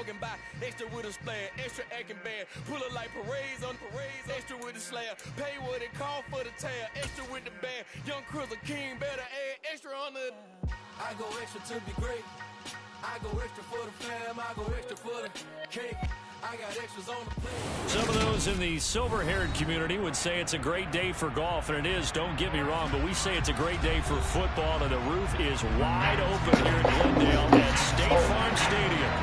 walking by. Extra with a splash, extra acting bad. Pull it like parades on parades. Extra with the slayer. Pay what it call for the tail. Extra with the band. Young Crizzle King better add extra on the. I go extra to be great. I go extra for the fam. I go extra for the cake. I got extras on the plate. Some of those in the silver-haired community would say it's a great day for golf, and it is, don't get me wrong, but we say it's a great day for football, and the roof is wide open here in Glendale at State Farm Stadium.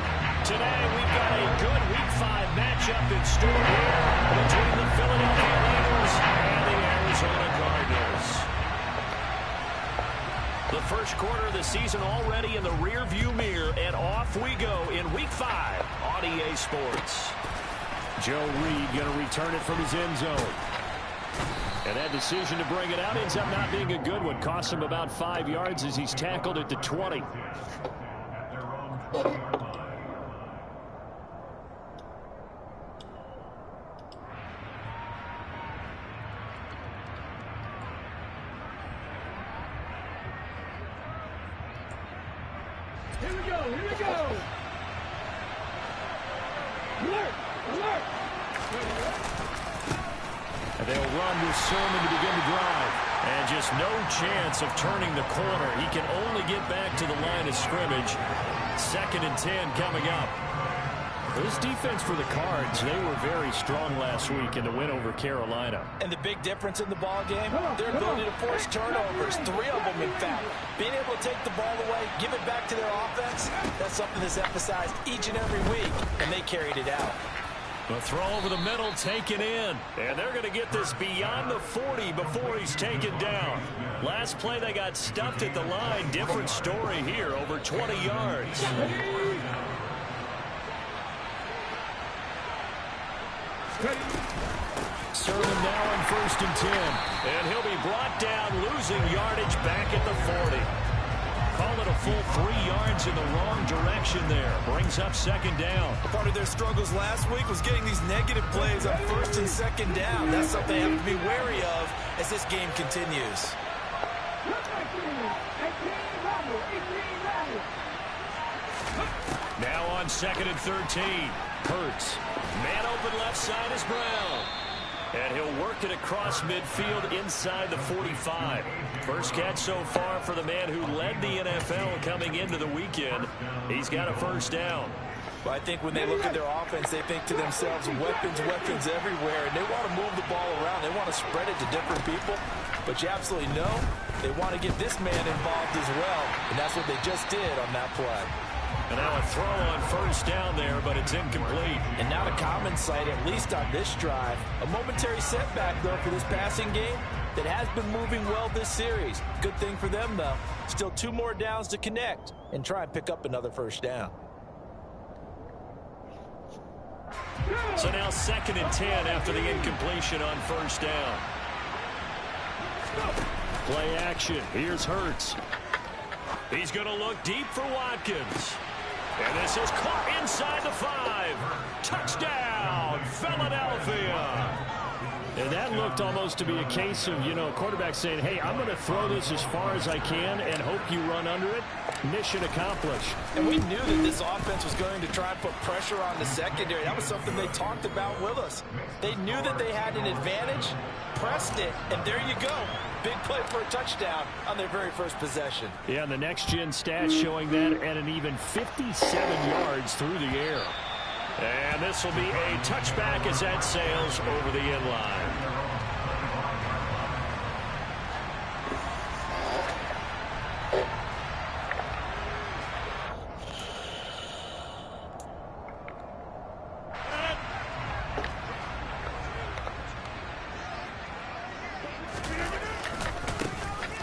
Today, we've got a good Week 5 matchup in store here between the Philadelphia Eagles and the Arizona Cardinals. The first quarter of the season already in the rear-view mirror, and off we go in Week 5 on EA Sports. Joe Reed going to return it from his end zone. And that decision to bring it out ends up not being a good one. Costs him about 5 yards as he's tackled at the 20. Here we go, here we go. Alert, alert. And they'll run with Sermon to begin the drive. And just no chance of turning the corner. He can only get back to the line of scrimmage. 2nd and 10 coming up. This defense for the Cards, they were very strong last week in the win over Carolina. And the big difference in the ball game, their ability to force turnovers, 3 of them in fact. Being able to take the ball away, give it back to their offense, that's something that's emphasized each and every week, and they carried it out. The throw over the middle taken in, and they're going to get this beyond the 40 before he's taken down. Last play they got stuffed at the line. Different story here, over 20 yards. Sermon now on 1st and 10. And he'll be brought down, losing yardage back at the 40. Call it a full 3 yards in the wrong direction there. Brings up 2nd down. Part of their struggles last week was getting these negative plays on 1st and 2nd down. That's something they have to be wary of as this game continues. Now on 2nd and 13. Hurts. Man open left side is Brown. And he'll work it across midfield inside the 45. First catch so far for the man who led the NFL coming into the weekend. He's got a 1st down. But I think when they look at their offense, they think to themselves, weapons, weapons everywhere. And they want to move the ball around. They want to spread it to different people. But you absolutely know they want to get this man involved as well. And that's what they just did on that play. And now a throw on 1st down there, but it's incomplete. And not a common sight, at least on this drive. A momentary setback, though, for this passing game that has been moving well this series. Good thing for them, though. Still 2 more downs to connect and try and pick up another 1st down. So now 2nd and 10 after the incompletion on 1st down. Play action. Here's Hurts. He's going to look deep for Watkins. And this is caught inside the 5. Touchdown, Philadelphia. And that looked almost to be a case of, a quarterback saying, hey, I'm going to throw this as far as I can and hope you run under it. Mission accomplished. And we knew that this offense was going to try and put pressure on the secondary. That was something they talked about with us. They knew that they had an advantage, pressed it, and there you go. Big play for a touchdown on their very first possession. Yeah, and the next-gen stats showing that at an even 57 yards through the air. And this will be a touchback as that sails over the end line.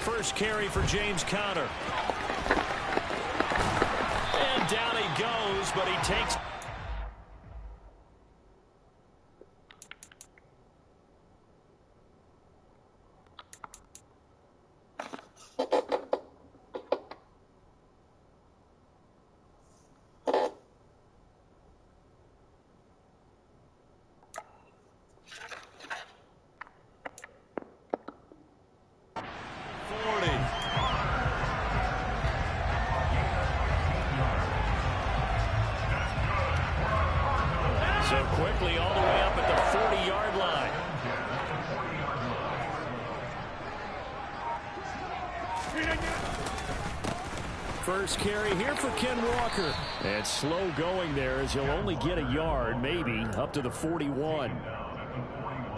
First carry for James Conner. And down he goes, but he takes... So quickly all the way up at the 40-yard line. First carry here for Ken Walker. And slow going there as he'll only get a yard, maybe, up to the 41.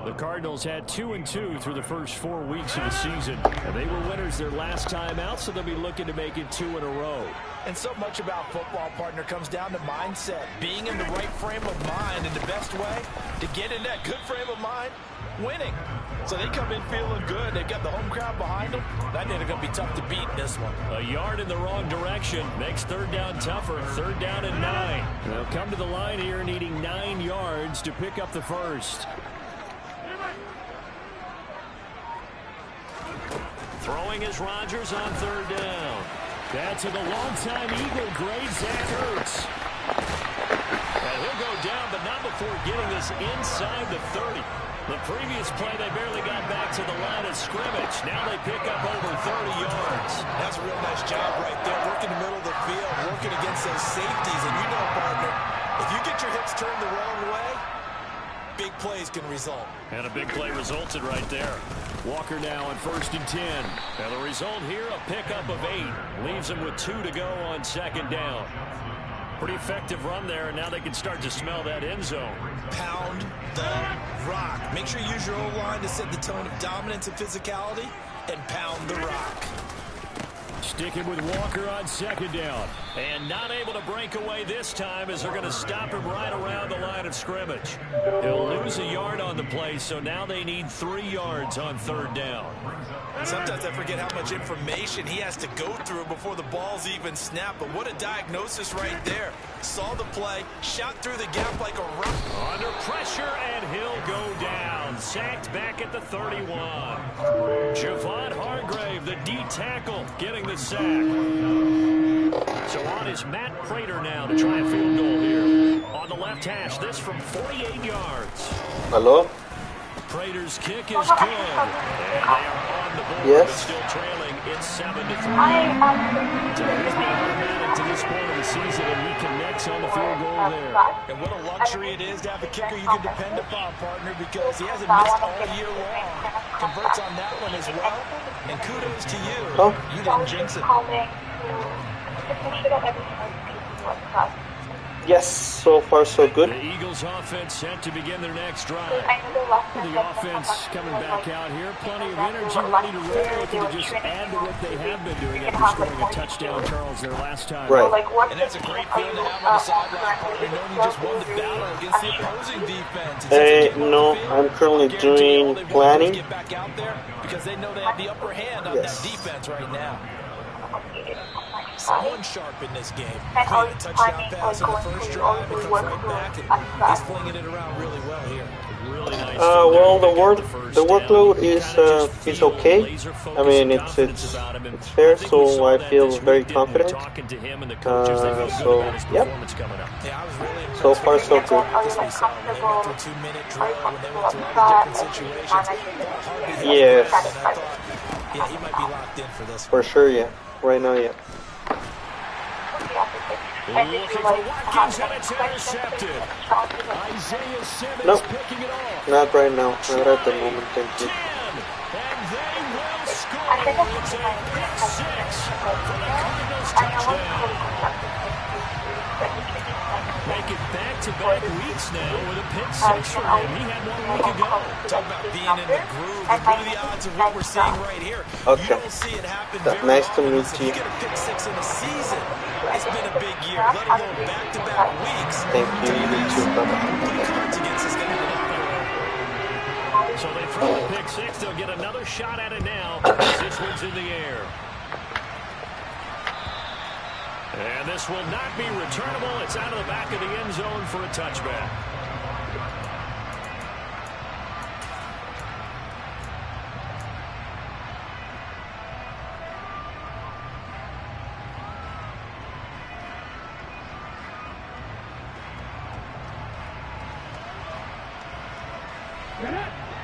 The Cardinals had 2-2 through the first 4 weeks of the season. And they were winners their last time out, so they'll be looking to make it 2 in a row. And so much about football, partner, comes down to mindset. Being in the right frame of mind, and the best way to get in that good frame of mind, winning. So they come in feeling good. They've got the home crowd behind them. I think they're going to be tough to beat in this one. A yard in the wrong direction makes third down tougher. Third down and 9. They'll come to the line here needing 9 yards to pick up the first. Throwing is Rodgers on third down. That's to the longtime Eagle, great Zach Ertz. And he'll go down, but not before getting this inside the 30. The previous play, they barely got back to the line of scrimmage. Now they pick up over 30 yards. That's a real nice job right there. Working the middle of the field, working against those safeties. And you know, partner, if you get your hips turned the wrong way, big plays can result. And a big play resulted right there. Walker now on 1st and 10. And the result here, a pickup of 8. Leaves him with 2 to go on 2nd down. Pretty effective run there, and now they can start to smell that end zone. Pound the rock. Make sure you use your O-line to set the tone of dominance and physicality, and pound the rock. Sticking with Walker on 2nd down. And not able to break away this time as they're going to stop him right around the line of scrimmage. He'll lose a yard on the play, so now they need 3 yards on 3rd down. Sometimes I forget how much information he has to go through before the ball's even snapped. But what a diagnosis right there. Saw the play, shot through the gap like a rock. Under pressure, and he'll go down. Sacked back at the 31. Javon Hargrave, the D tackle, getting the sack. So on is Matt Prater now to try a field goal here. On the left hash, this from 48 yards. Hello? Prater's kick is good. And they are on the board, yes. But still trailing. It's 7-3. So he's been automatic to this point of the season, and he connects on the field goal there. And what a luxury it is to have a kicker you can depend upon, partner, because he hasn't missed all year long. Converts on that one as well. And kudos to you. Oh. You didn't jinx it. Yes, so far so good. The Eagles offense set to begin their next drive. The offense coming back out here. Plenty of energy, ready to roll. Looking to just add to what they have been doing after scoring a touchdown, Charles, their last time. Right. And that's a great feeling to have on the sideline, partner, knowing you just won the battle against the opposing defense. No, I'm currently doing planning. Get back out there because they know they have the upper hand on that defense right now. Someone sharp in this game. Clean a touchdown pass on the first drive. It comes right back, and he's flinging it around really well here. Really nice. Well, the workload is okay. I mean, it's fair, so I feel very confident. So yep. So far so good. Yes. Yeah, he might be locked in for this. For sure, yeah. Right now, yeah. Looking for Watkins, and it's intercepted. Isaiah Simmons Nope. picking it off. Not right now. Not at the moment, thank you. 10, and they will score. It's a pick 6 for the Cardinals touchdown. Make it back-to-back weeks now with a pick 6 for him. He had 1 week ago. Talk about being in the groove. And what are the odds of what we're seeing right here? Okay. You don't see it happen very Nice to often. meet If you. you get a pick 6 in a season, it's been a big year. Let alone back-to-back weeks. Thank you. You too. Bye-bye. Put cards against this guy tonight. So they throw a pick 6. They'll get another shot at it now as this one's in the air. And this will not be returnable. It's out of the back of the end zone for a touchback.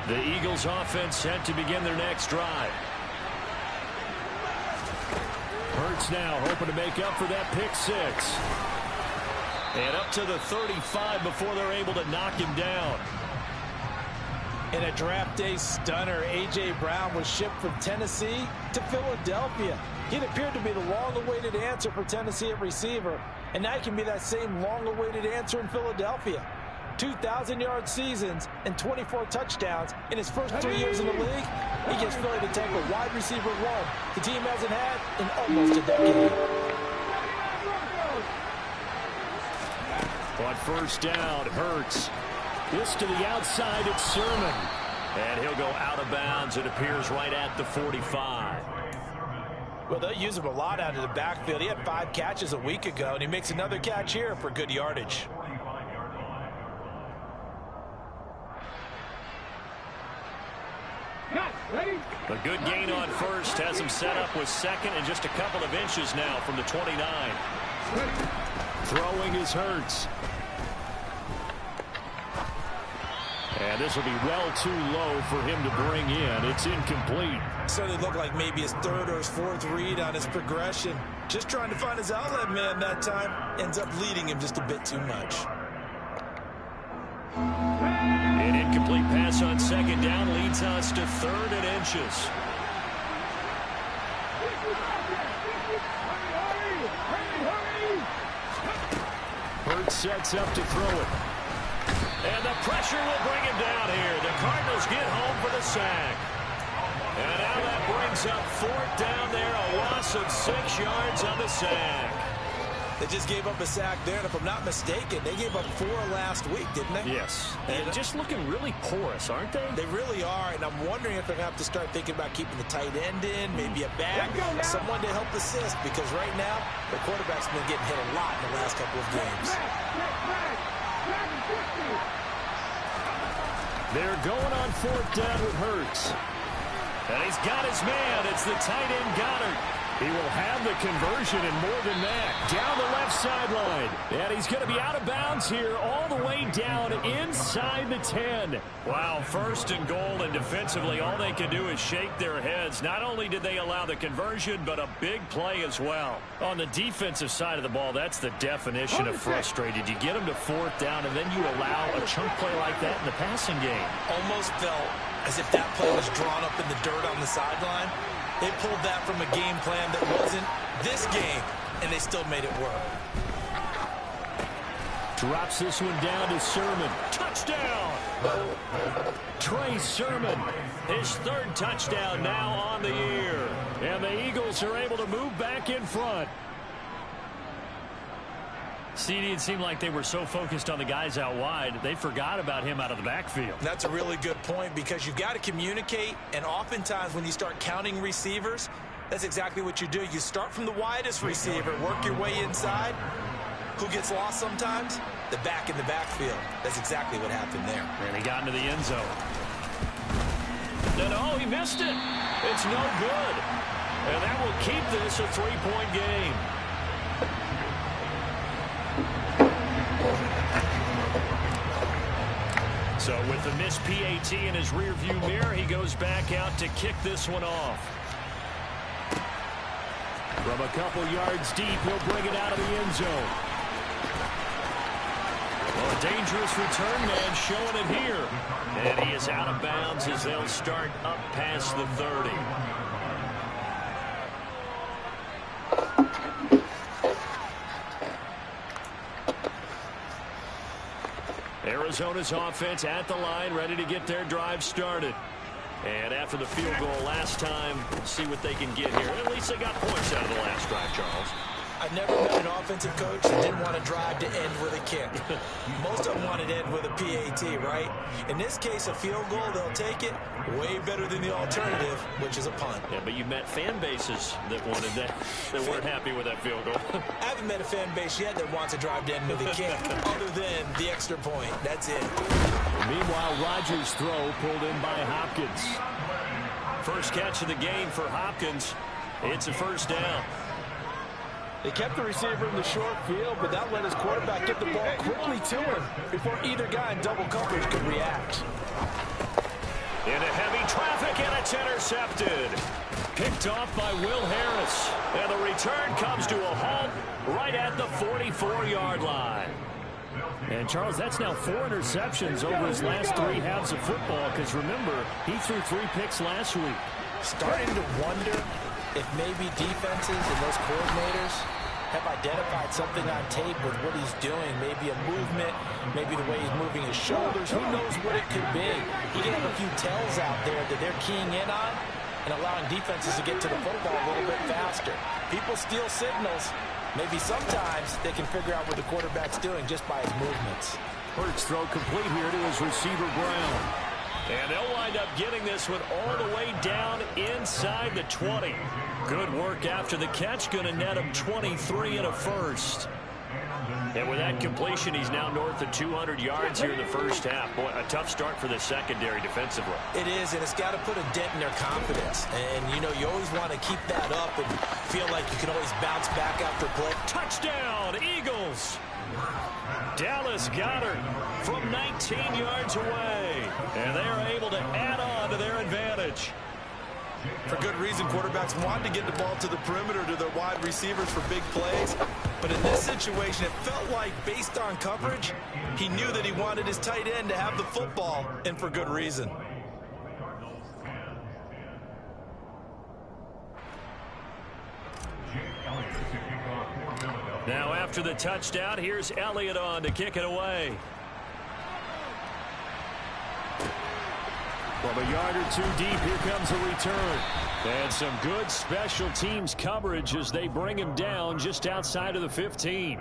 The Eagles offense set to begin their next drive. Hurts now hoping to make up for that pick 6. And up to the 35 before they're able to knock him down. In a draft day stunner, A.J. Brown was shipped from Tennessee to Philadelphia. He appeared to be the long-awaited answer for Tennessee at receiver, and now he can be that same long-awaited answer in Philadelphia. 2,000-yard seasons and 24 touchdowns in his first 3 years in the league. He gives Philly to tackle wide receiver one the team hasn't had in almost a decade. On first down, Hurts. This to the outside, it's Sermon. And he'll go out of bounds, it appears, right at the 45. Well, they'll use him a lot out of the backfield. He had 5 catches a week ago, and he makes another catch here for good yardage. A good gain on first has him set up with second and just a couple of inches now from the 29. Throwing is Hurts. And this will be well too low for him to bring in. It's incomplete. Certainly looked like maybe his third or his fourth read on his progression. Just trying to find his outlet man that time. Ends up leading him just a bit too much. An incomplete pass on second down leads us to 3rd and inches. Hurts sets up to throw it. And the pressure will bring him down here. The Cardinals get home for the sack. And now that brings up 4th down there. A loss of 6 yards on the sack. They just gave up a sack there, and if I'm not mistaken, they gave up 4 last week, didn't they? Yes. And just looking really porous, aren't they? They really are, and I'm wondering if they're going to have to start thinking about keeping the tight end in, maybe a back, someone to help assist, because right now, the quarterback's been getting hit a lot in the last couple of games. They're going on 4th down with Hurts. And he's got his man. It's the tight end Goddard. He will have the conversion and more than that. Down the left sideline. And he's going to be out of bounds here all the way down inside the 10. Wow, 1st and goal, and defensively all they can do is shake their heads. Not only did they allow the conversion, but a big play as well. On the defensive side of the ball, that's the definition of frustrated. You get them to 4th down, and then you allow a chunk play like that in the passing game. Almost felt as if that play was drawn up in the dirt on the sideline. They pulled that from a game plan that wasn't this game, and they still made it work. Drops this one down to Sermon. Touchdown! Trey Sermon, his 3rd touchdown now on the year. And the Eagles are able to move back in front. CD, it seemed like they were so focused on the guys out wide, they forgot about him out of the backfield. That's a really good point, because you've got to communicate, and oftentimes when you start counting receivers, that's exactly what you do. You start from the widest receiver, work your way inside. Who gets lost sometimes? The back in the backfield. That's exactly what happened there. And he got into the end zone. No, he missed it. It's no good. And that will keep this a 3-point game. So with the missed PAT in his rearview mirror, he goes back out to kick this one off. From a couple yards deep, he'll bring it out of the end zone. Well, a dangerous return man showing it here. And he is out of bounds as they'll start up past the 30. Arizona's offense at the line, ready to get their drive started. And after the field goal last time, see what they can get here. At least they got points out of the last drive, Charles. I've never met an offensive coach that didn't want to drive to end with a kick. Most of them want to end with a PAT, right? In this case, a field goal, they'll take it. Way better than the alternative, which is a punt. Yeah, but you've met fan bases that wanted that, that weren't happy with that field goal. I haven't met a fan base yet that wants to drive to end with a kick, other than the extra point. That's it. Meanwhile, Rodgers' throw pulled in by Hopkins. First catch of the game for Hopkins. It's a first down. They kept the receiver in the short field, but that let his quarterback get the ball quickly to him before either guy in double coverage could react. Into heavy traffic, and it's intercepted. Picked off by Will Harris. And the return comes to a halt right at the 44-yard line. And, Charles, that's now 4 interceptions over his last 3 halves of football, because, remember, he threw 3 picks last week. Starting to wonder if maybe defenses and those coordinators have identified something on tape with what he's doing. Maybe a movement, maybe the way he's moving his shoulders. Who knows what it could be? He can have a few tells out there that they're keying in on and allowing defenses to get to the football a little bit faster. People steal signals. Maybe sometimes they can figure out what the quarterback's doing just by his movements. Hurts throw complete here to his receiver, Brown. And they'll wind up getting this one all the way down inside the 20. Good work after the catch. Going to net him 23 and a first. And with that completion, he's now north of 200 yards here in the first half. Boy, a tough start for the secondary defensively. It is, and it's got to put a dent in their confidence. And, you know, you always want to keep that up and feel like you can always bounce back after play. Touchdown, Eagles! Dallas Goedert from 19 yards away. And they are able to add on to their advantage. For good reason, quarterbacks want to get the ball to the perimeter to their wide receivers for big plays. But in this situation, it felt like, based on coverage, he knew that he wanted his tight end to have the football, and for good reason. Now after the touchdown, here's Elliott on to kick it away. From a yard or 2 deep, here comes a return. And some good special teams coverage as they bring him down just outside of the 15.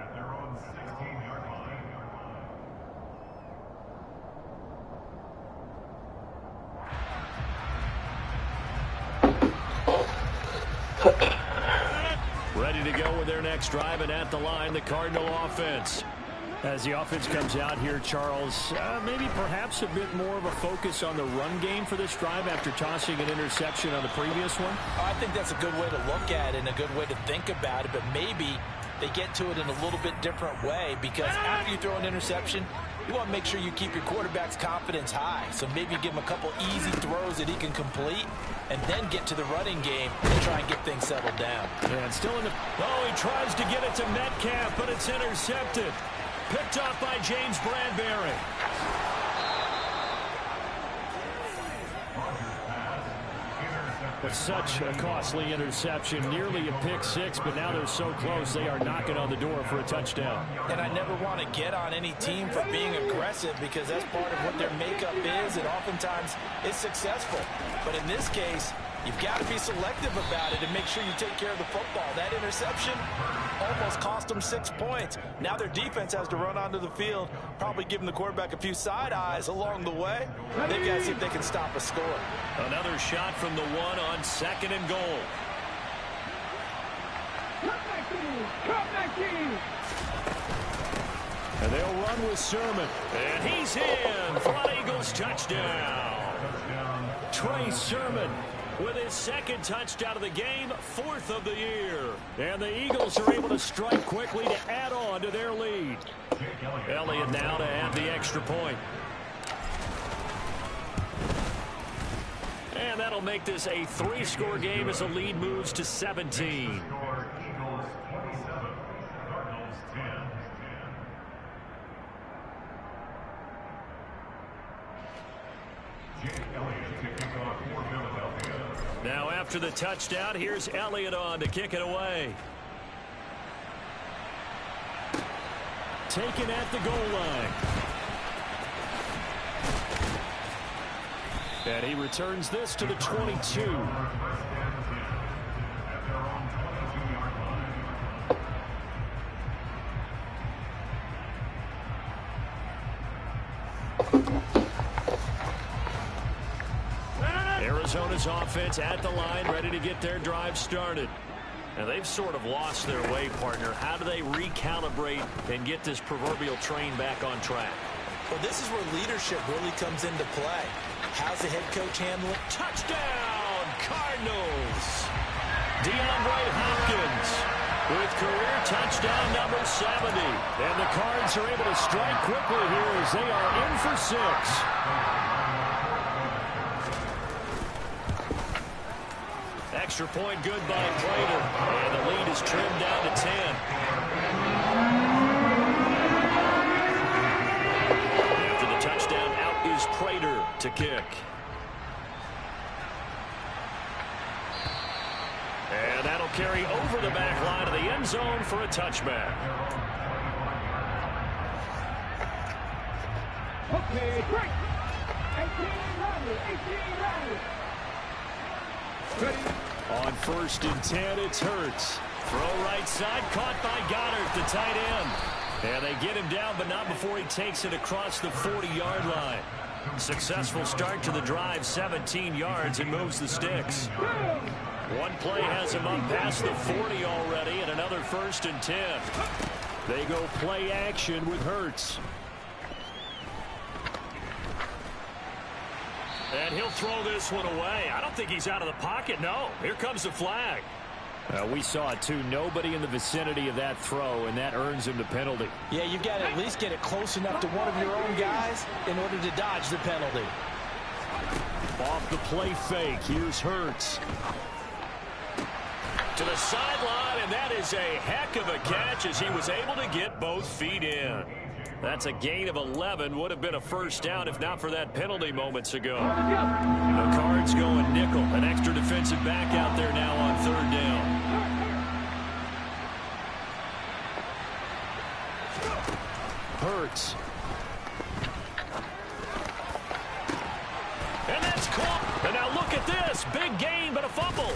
Ready to go with their next drive, and at the line, the Cardinal offense. As the offense comes out here, Charles, maybe perhaps a bit more of a focus on the run game for this drive after tossing an interception on the previous one? I think that's a good way to look at it and a good way to think about it, but maybe they get to it in a little bit different way, because after you throw an interception, you want to make sure you keep your quarterback's confidence high. So maybe give him a couple easy throws that he can complete and then get to the running game and try and get things settled down. And still in the... Oh, he tries to get it to Metcalf, but it's intercepted. Picked off by James Bradbury. But such a costly interception, nearly a pick 6, but now they're so close they are knocking on the door for a touchdown. And I never want to get on any team for being aggressive, because that's part of what their makeup is, and oftentimes it's successful. But in this case, you've got to be selective about it and make sure you take care of the football. That interception almost cost them 6 points. Now their defense has to run onto the field, probably giving the quarterback a few side eyes along the way. They've got to see if they can stop a score. Another shot from the 1 on 2nd and goal. And they'll run with Sermon. And he's in for an Eagles touchdown. Trey Sermon with his 2nd touchdown of the game, 4th of the year. And the Eagles are able to strike quickly to add on to their lead. Elliott now to add the extra point. And that'll make this a 3-score game as the lead moves to 17. Now after the touchdown, here's Elliott on to kick it away. Taken at the goal line. And he returns this to the 22. Arizona's offense at the line, ready to get their drive started. And they've sort of lost their way, partner. How do they recalibrate and get this proverbial train back on track? Well, this is where leadership really comes into play. How's the head coach handle it? Touchdown, Cardinals! DeAndre Hopkins with career touchdown number 70. And the Cards are able to strike quickly here as they are in for 6. extra point good by Prater. And the lead is trimmed down to 10. After the touchdown, out is Prater to kick. And that'll carry over the back line of the end zone for a touchback. Okay, break. 18 On 1st and 10, it's Hurts. Throw right side, caught by Goddard, the tight end. And they get him down, but not before he takes it across the 40-yard line. Successful start to the drive, 17 yards, and moves the sticks. One play has him up past the 40 already, and another 1st and 10. They go play action with Hurts. And he'll throw this one away. I don't think he's out of the pocket, no. Here comes the flag. We saw it, too. Nobody in the vicinity of that throw, and that earns him the penalty. Yeah, you've got to at least get it close enough to one of your own guys in order to dodge the penalty. Off the play fake, here's Hurts. To the sideline, and that is a heck of a catch as he was able to get both feet in. That's a gain of 11. Would have been a first down if not for that penalty moments ago. The Cards going nickel. An extra defensive back out there now on 3rd down. Hurts. And that's caught. And now look at this. Big gain, but a fumble.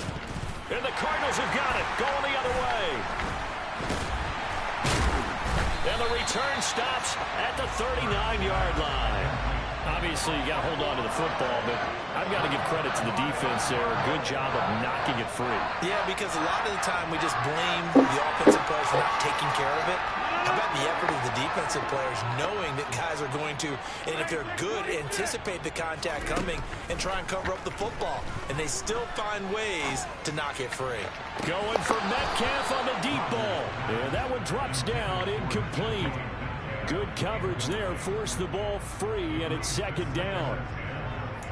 And the Cardinals have got it. Going the other way. And the return stops at the 39-yard line. Obviously, you got to hold on to the football, but I've got to give credit to the defense there. Good job of knocking it free. Yeah, because a lot of the time we just blame the offensive players for not taking care of it. How about the effort of the defensive players knowing that guys are going to, and if they're good, anticipate the contact coming and try and cover up the football. And they still find ways to knock it free. Going for Metcalf on the deep ball. And that one drops down, incomplete. Good coverage there, forced the ball free, and it's 2nd down.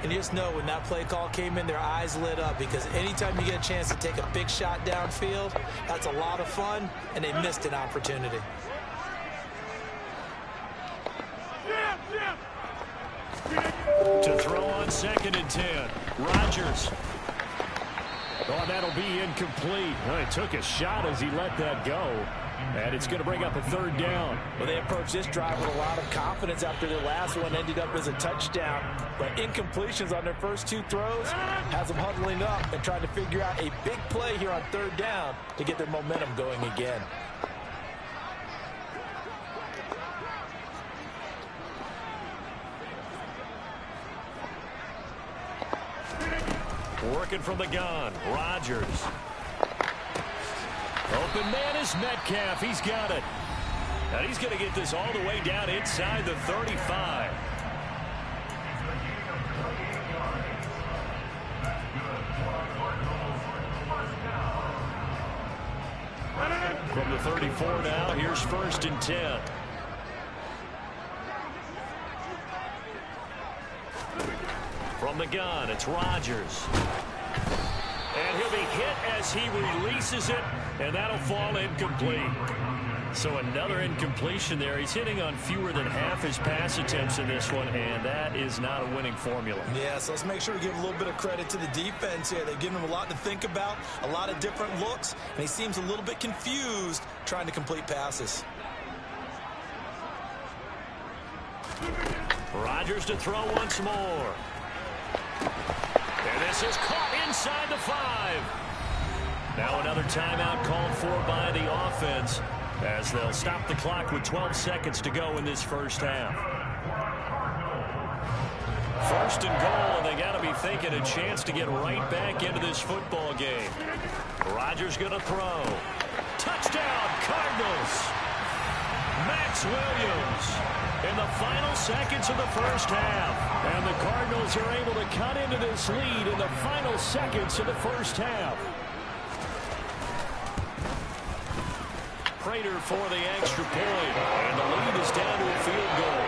And you just know when that play call came in, their eyes lit up, because anytime you get a chance to take a big shot downfield, that's a lot of fun, and they missed an opportunity. To throw on 2nd and 10. Rodgers. Oh, that'll be incomplete. Well, he took a shot as he let that go. And it's going to bring up a 3rd down. Well, they approached this drive with a lot of confidence after their last one ended up as a touchdown. But incompletions on their first 2 throws has them huddling up and trying to figure out a big play here on 3rd down to get their momentum going again. Working from the gun, Rodgers. Open man is Metcalf. He's got it. And he's going to get this all the way down inside the 35. From the 34 now, here's 1st and 10. From the gun, it's Rodgers. And he'll be hit as he releases it, and that'll fall incomplete. So another incompletion there. He's hitting on fewer than half his pass attempts in this one, and that is not a winning formula. Yeah, so let's make sure to give a little bit of credit to the defense here. They've given him a lot to think about, a lot of different looks, and he seems a little bit confused trying to complete passes. Rodgers to throw once more. And this is caught inside the 5. Now another timeout called for by the offense as they'll stop the clock with 12 seconds to go in this first half. 1st and goal, and they got to be thinking a chance to get right back into this football game. Rodgers going to throw. Touchdown, Cardinals. Max Williams in the final seconds of the first half. And the Cardinals are able to cut into this lead in the final seconds of the first half. Prater for the extra point, and the lead is down to a field goal.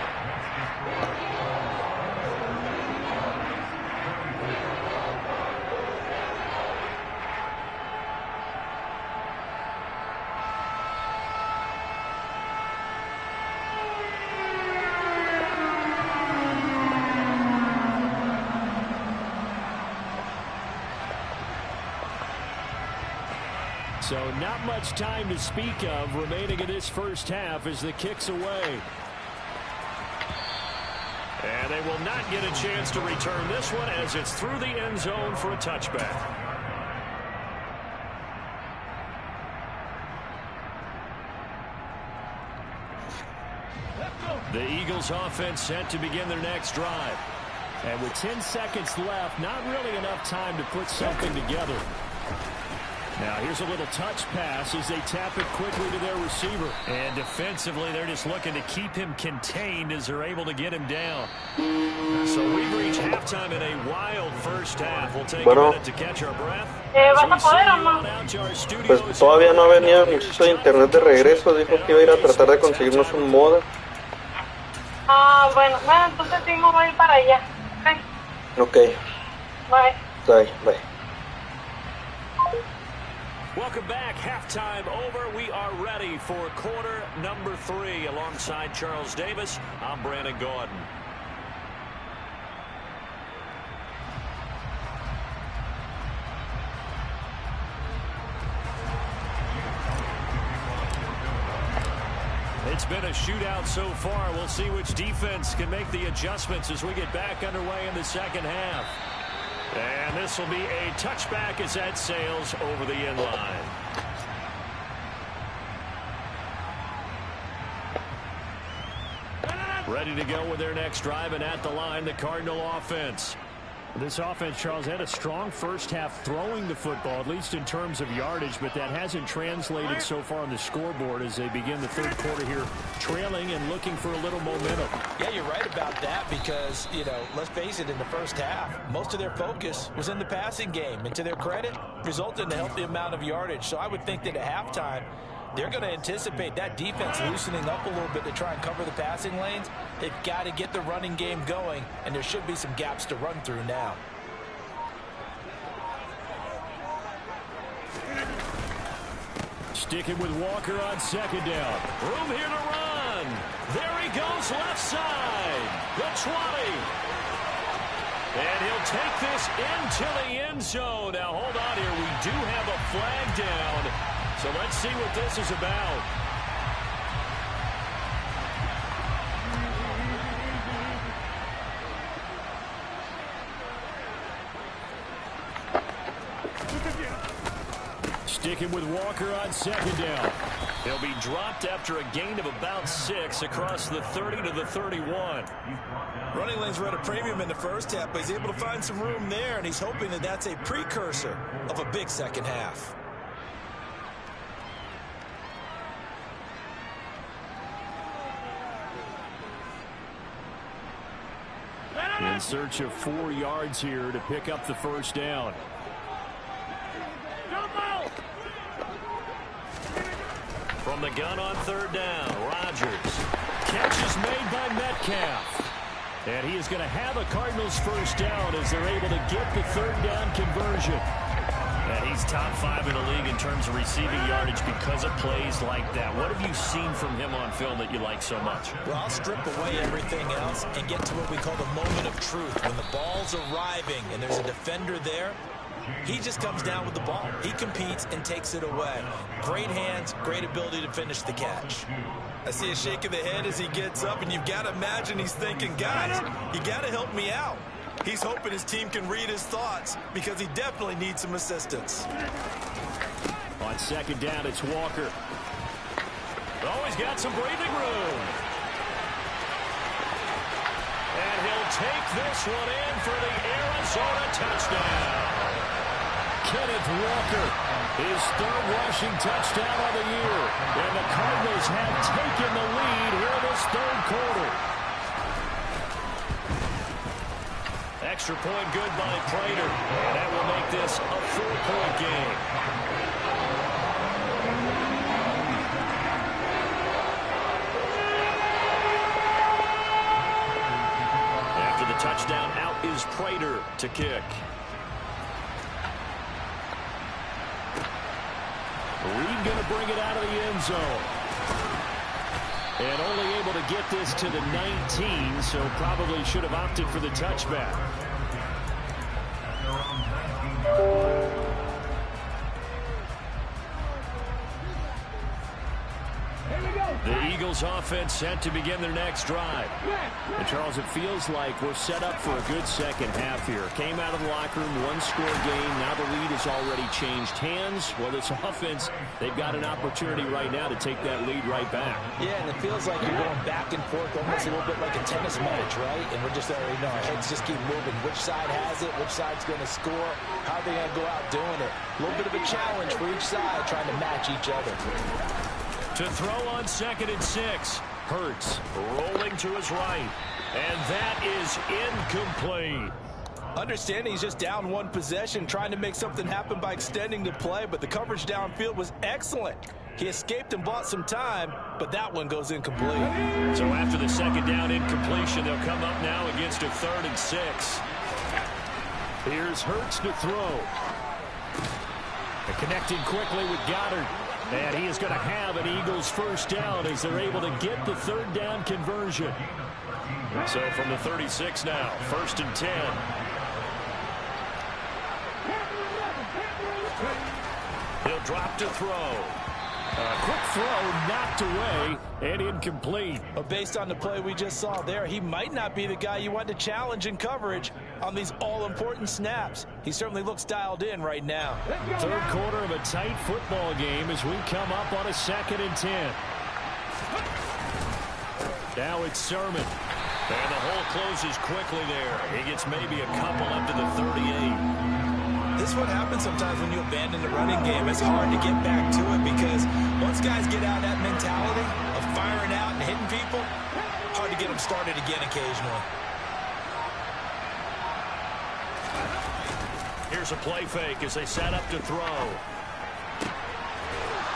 So not much time to speak of remaining in this first half as the kick's away. And they will not get a chance to return this one as it's through the end zone for a touchback. The Eagles offense set to begin their next drive. And with 10 seconds left, not really enough time to put something together. Now here's a little touch pass as they tap it quickly to their receiver. And defensively, they're just looking to keep him contained as they're able to get him down. So we've reached halftime in a wild first half. We'll take a minute to catch our breath. Pues todavía no venía el muchacho de internet de regreso. Dijo que iba a ir a tratar de conseguirnos un modem. Bueno, entonces sí me voy a ir para allá. Ok. Bye. Bye. Welcome back. Halftime over. We are ready for quarter number 3. Alongside Charles Davis, I'm Brandon Gordon. It's been a shootout so far. We'll see which defense can make the adjustments as we get back underway in the second half. And this will be a touchback as that sails over the end line. Ready to go with their next drive, and at the line, the Cardinal offense. This offense, Charles, had a strong first half throwing the football, at least in terms of yardage, but that hasn't translated so far on the scoreboard as they begin the third quarter here, trailing and looking for a little momentum. Yeah, you're right about that because, let's face it, in the first half, most of their focus was in the passing game. And to their credit, resulted in a healthy amount of yardage. So I would think that at halftime, they're going to anticipate that defense loosening up a little bit to try and cover the passing lanes. They've got to get the running game going, and there should be some gaps to run through now. Sticking with Walker on second down. Room here to run. There he goes, left side. The 20. And he'll take this into the end zone. Now, hold on here. We do have a flag down. So let's see what this is about. Sticking with Walker on second down. He'll be dropped after a gain of about 6 across the 30 to the 31. Running lanes were at a premium in the first half, but he's able to find some room there, and he's hoping that that's a precursor of a big second half. In search of 4 yards here to pick up the first down. From the gun on third down, Rodgers. Catch is made by Metcalf. And he is going to have a Cardinals first down as they're able to get the third down conversion. And he's top 5 in the league in terms of receiving yardage because of plays like that. What have you seen from him on film that you like so much? Well, I'll strip away everything else and get to what we call the moment of truth. When the ball's arriving and there's a defender there, he just comes down with the ball. He competes and takes it away. Great hands, great ability to finish the catch. I see a shake of the head as he gets up, and you've got to imagine he's thinking, guys, you got to help me out. He's hoping his team can read his thoughts because he definitely needs some assistance. On second down, it's Walker. Oh, he's got some breathing room. And he'll take this one in for the Arizona touchdown. Kenneth Walker, his third rushing touchdown of the year. And the Cardinals have taken the lead here in this third quarter. Extra point good by Prater. And that will make this a 4-point game. After the touchdown, out is Prater to kick. Reed going to bring it out of the end zone. And only able to get this to the 19, so probably should have opted for the touchback. Eagles offense set to begin their next drive. And Charles, it feels like we're set up for a good second half here. Came out of the locker room, one-score game. Now the lead has already changed hands. Well, this offense, they've got an opportunity right now to take that lead right back. Yeah, and it feels like you're going back and forth almost a little bit like a tennis match, right? And we're just already know our heads just keep moving. Which side has it? Which side's going to score? How are they going to go out doing it? A little bit of a challenge for each side trying to match each other. To throw on 2nd and 6. Hurts rolling to his right. And that is incomplete. Understanding he's just down one possession, trying to make something happen by extending the play, but the coverage downfield was excellent. He escaped and bought some time, but that one goes incomplete. So after the 2nd down incompletion, they'll come up now against a 3rd and 6. Here's Hurts to throw. Connecting quickly with Goddard. And he is going to have an Eagles first down as they're able to get the 3rd down conversion. So from the 36 now, 1st and 10. He'll drop to throw. A quick throw knocked away and incomplete. But based on the play we just saw there, he might not be the guy you want to challenge in coverage on these all-important snaps. He certainly looks dialed in right now. 3rd quarter of a tight football game as we come up on a 2nd and 10. Now it's Sermon. And the hole closes quickly there. He gets maybe a couple up to the 38. This is what happens sometimes when you abandon the running game. It's hard to get back to it because once guys get out of that mentality of firing out and hitting people, hard to get them started again occasionally. Here's a play fake as they set up to throw.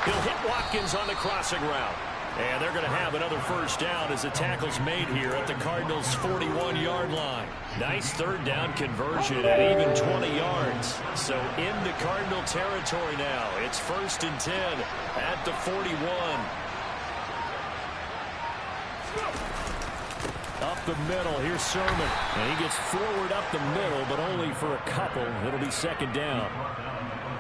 He'll hit Watkins on the crossing route. And they're going to have another first down as the tackle's made here at the Cardinals' 41-yard line. Nice 3rd down conversion at even 20 yards. So into Cardinal territory now. It's 1st and 10 at the 41. Up the middle, here's Sermon. And he gets forward up the middle, but only for a couple. It'll be 2nd down.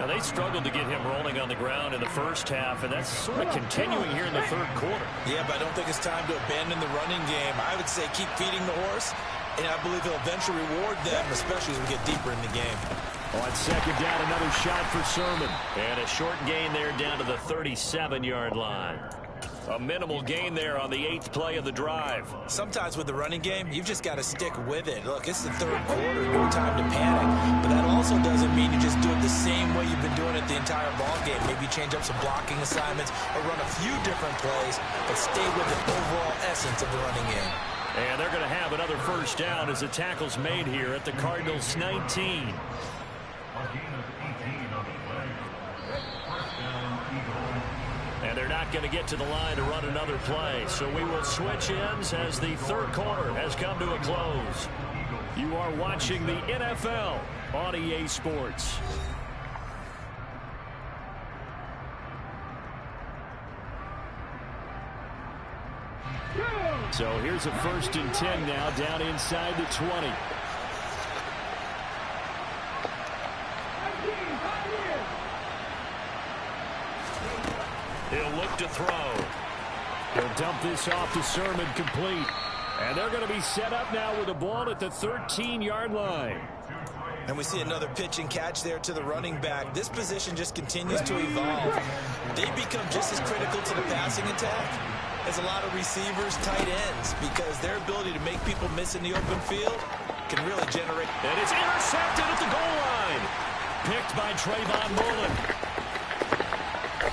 Now, they struggled to get him rolling on the ground in the first half, and that's sort of continuing here in the 3rd quarter. Yeah, but I don't think it's time to abandon the running game. I would say keep feeding the horse, and I believe he'll eventually reward them, especially as we get deeper in the game. On 2nd down, another shot for Sermon. And a short gain there down to the 37-yard line. A minimal gain there on the 8th play of the drive. Sometimes with the running game, you've just got to stick with it. Look, it's the 3rd quarter, no time to panic. But that also doesn't mean you just do it the same way you've been doing it the entire ball game. Maybe change up some blocking assignments or run a few different plays, but stay with the overall essence of the running game. And they're going to have another first down as the tackle's made here at the Cardinals' 19. And they're not going to get to the line to run another play. So we will switch ends as the 3rd quarter has come to a close. You are watching the NFL on EA Sports. So here's a 1st and 10 now down inside the 20. He'll look to throw. He'll dump this off to Sermon, complete. And they're going to be set up now with the ball at the 13-yard line. And we see another pitch and catch there to the running back. This position just continues to evolve. They become just as critical to the passing attack as a lot of receivers, tight ends, because their ability to make people miss in the open field can really generate. And it's intercepted at the goal line. Picked by Trayvon Mullen.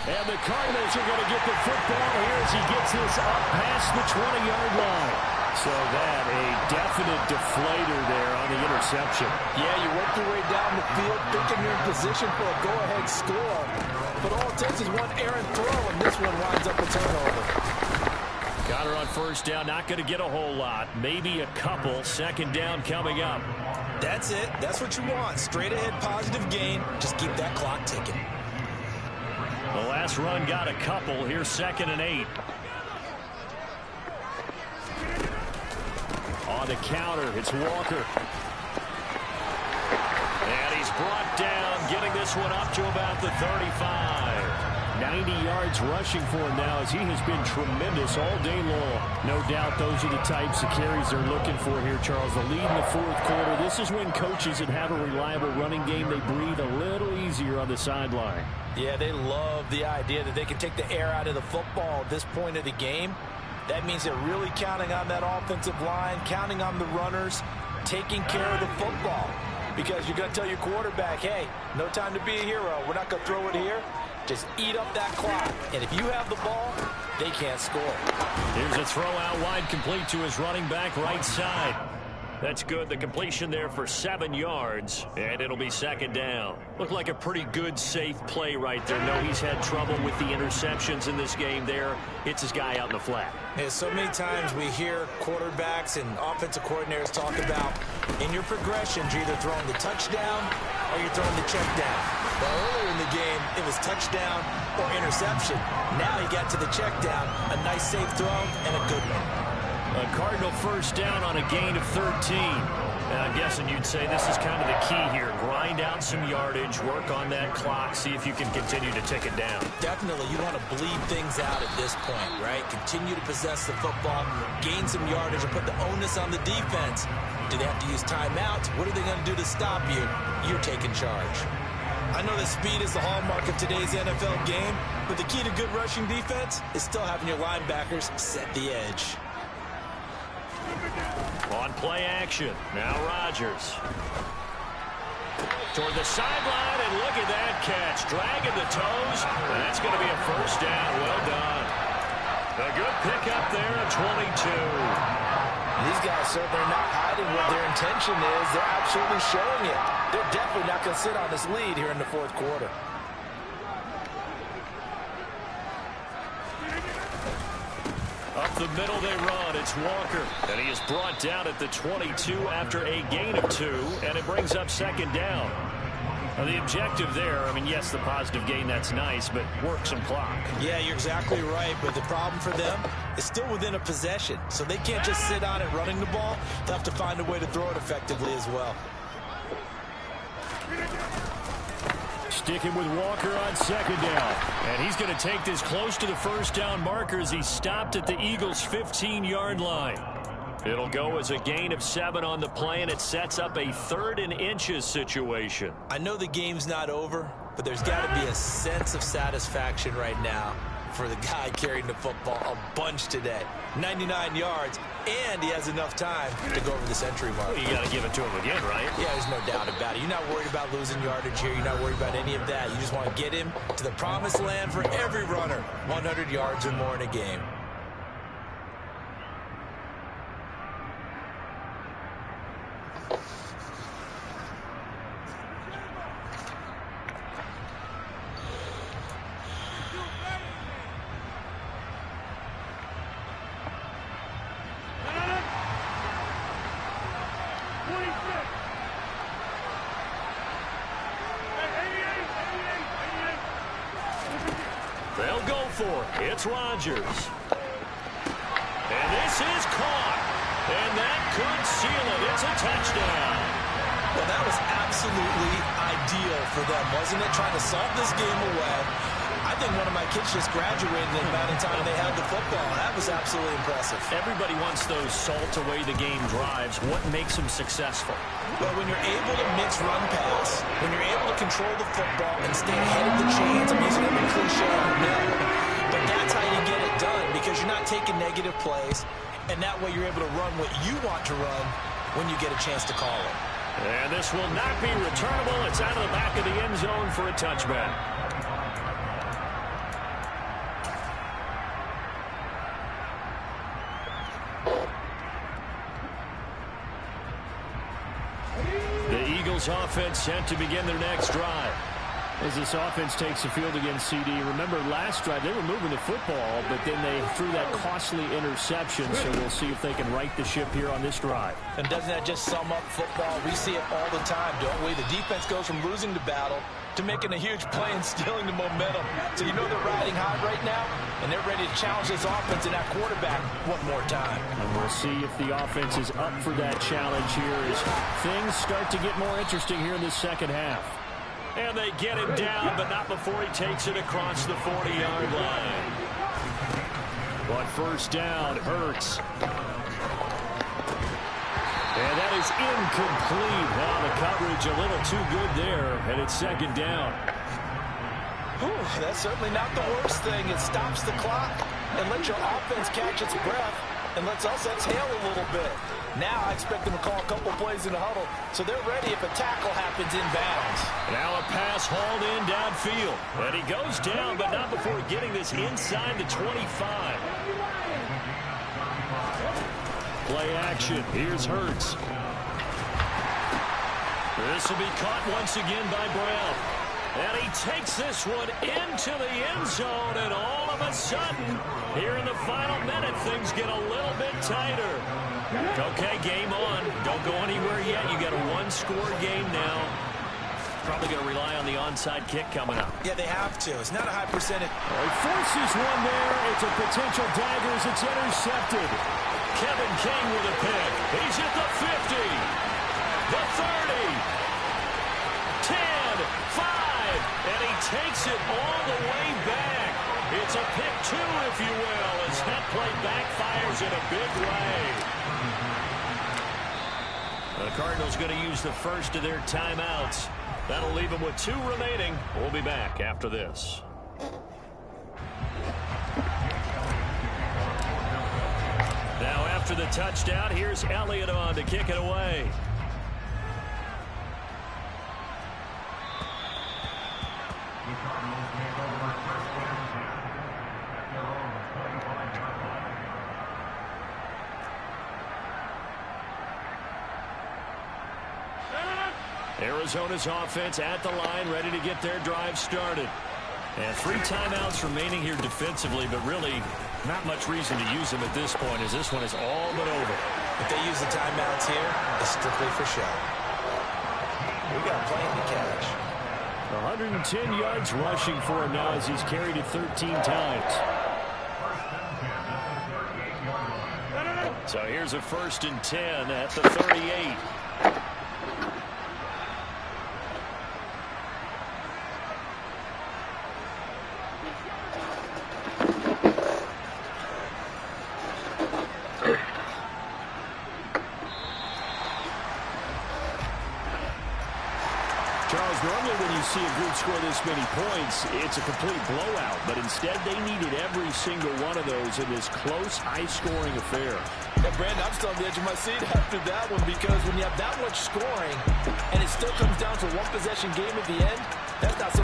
And the Cardinals are going to get the football here as he gets this up past the 20-yard line. So that a definite deflator there on the interception. Yeah, you work your way down the field thinking you're in position for a go-ahead score. But all it takes is one errant throw, and this one winds up a turnover. Got her on first down, not going to get a whole lot. Maybe a couple. 2nd down coming up. That's it. That's what you want. Straight ahead positive gain. Just keep that clock ticking. The last run got a couple. Here's 2nd and 8. On the counter, it's Walker. And he's brought down, getting this one up to about the 35. 90 yards rushing for him now, as he has been tremendous all day long. No doubt those are the types of carries they're looking for here, Charles. The lead in the fourth quarter. This is when coaches that have a reliable running game, they breathe a little easier on the sideline. Yeah, they love the idea that they can take the air out of the football at this point of the game. That means they're really counting on that offensive line, counting on the runners, taking care of the football. Because you're going to tell your quarterback, hey, no time to be a hero. We're not going to throw it here. Just eat up that clock. And if you have the ball, they can't score. Here's a throw out wide, complete to his running back right side. That's good. The completion there for 7 yards, and it'll be second down. Looked like a pretty good, safe play right there. No, he's had trouble with the interceptions in this game there. Hits his guy out in the flat. Yeah, so many times we hear quarterbacks and offensive coordinators talk about in your progressions, you're either throwing the touchdown or you're throwing the check down. Well, earlier in the game, it was touchdown or interception. Now he got to the check down, a nice safe throw, and a good one. A Cardinal first down on a gain of 13. I'm guessing you'd say this is kind of the key here. Grind out some yardage, work on that clock, see if you can continue to tick it down. Definitely, you want to bleed things out at this point, right? Continue to possess the football, gain some yardage, and put the onus on the defense. Do they have to use timeouts? What are they going to do to stop you? You're taking charge. I know that speed is the hallmark of today's NFL game, but the key to good rushing defense is still having your linebackers set the edge. On play action, now Rodgers. Toward the sideline, and look at that catch. Dragging the toes, and that's going to be a first down. Well done. A good pickup there at 22. These guys certainly not hiding what their intention is. They're absolutely showing it. They're definitely not going to sit on this lead here in the fourth quarter. Up the middle they run. It's Walker. And he is brought down at the 22 after a gain of 2. And it brings up second down. Now the objective there, I mean, yes, the positive gain, that's nice, but work some clock. Yeah, you're exactly right. But the problem for them is still within a possession. So they can't just sit on it running the ball. They'll have to find a way to throw it effectively as well. Sticking with Walker on second down. And he's going to take this close to the first down marker as he stopped at the Eagles' 15-yard line. It'll go as a gain of 7 on the play, and it sets up a 3rd and inches situation. I know the game's not over, but there's got to be a sense of satisfaction right now for the guy carrying the football a bunch today. 99 yards, and he has enough time to go over the century mark. Well, you got to give it to him again, right? Yeah, there's no doubt about it. You're not worried about losing yardage here. You're not worried about any of that. You just want to get him to the promised land for every runner. 100 yards or more in a game. They'll go for it. It's Rodgers. And this is caught. And that could seal it. It's a touchdown. Well, that was absolutely ideal for them, wasn't it? Trying to salt this game away. I think one of my kids just graduated in the amount of time they had the football. That was absolutely impressive. Everybody wants those salt away the game drives. What makes them successful? Well, when you're able to mix run pass, when you're able to control the football and stay ahead of the chains, I'm using a cliche, no, but that's how you get it done, because you're not taking negative plays, and that way you're able to run what you want to run when you get a chance to call it. And this will not be returnable. It's out of the back of the end zone for a touchback. Offense set to begin their next drive. As this offense takes the field against CD, remember last drive they were moving the football, but then they threw that costly interception, so we'll see if they can right the ship here on this drive. And doesn't that just sum up football? We see it all the time, don't we? The defense goes from losing the battle to making a huge play and stealing the momentum. So you know they're riding high right now, and they're ready to challenge this offense and that quarterback one more time. And we'll see if the offense is up for that challenge here as things start to get more interesting here in this second half. And they get him down, but not before he takes it across the 40-yard line. But first down, Hurts. And that is incomplete. Now the coverage a little too good there, and it's second down. Whew, that's certainly not the worst thing. It stops the clock and lets your offense catch its breath and lets us exhale a little bit. Now I expect them to call a couple plays in the huddle, so they're ready if a tackle happens inbounds. Now a pass hauled in downfield. And he goes down, but not before getting this inside the 25. Play action. Here's Hurts. This will be caught once again by Brown. And he takes this one into the end zone, and all of a sudden, here in the final minute, things get a little bit tighter. Okay, game on. Don't go anywhere yet. You got a one-score game now. Probably going to rely on the onside kick coming up. Yeah, they have to. It's not a high percentage. He forces one there. It's a potential dagger as it's intercepted. Kevin King with a pick. He's at the 50, the 30, 10, 5, and he takes it all the way back. It's a pick two, if you will, as that play backfires in a big way. The Cardinals going to use the first of their timeouts. That'll leave them with 2 remaining. We'll be back after this. Now after the touchdown, here's Elliott on to kick it away. Arizona's offense at the line, ready to get their drive started. And 3 timeouts remaining here defensively, but really not much reason to use them at this point, as this one is all but over. If they use the timeouts here, it's strictly for show. We got plenty to catch. 110 yards rushing for him now as he's carried it 13 times. So here's a 1st and 10 at the 38. Normally when you see a group score this many points, it's a complete blowout. But instead, they needed every single one of those in this close, high-scoring affair. Yeah, Brandon, I'm still on the edge of my seat after that one, because when you have that much scoring and it still comes down to one possession game at the end, that's not so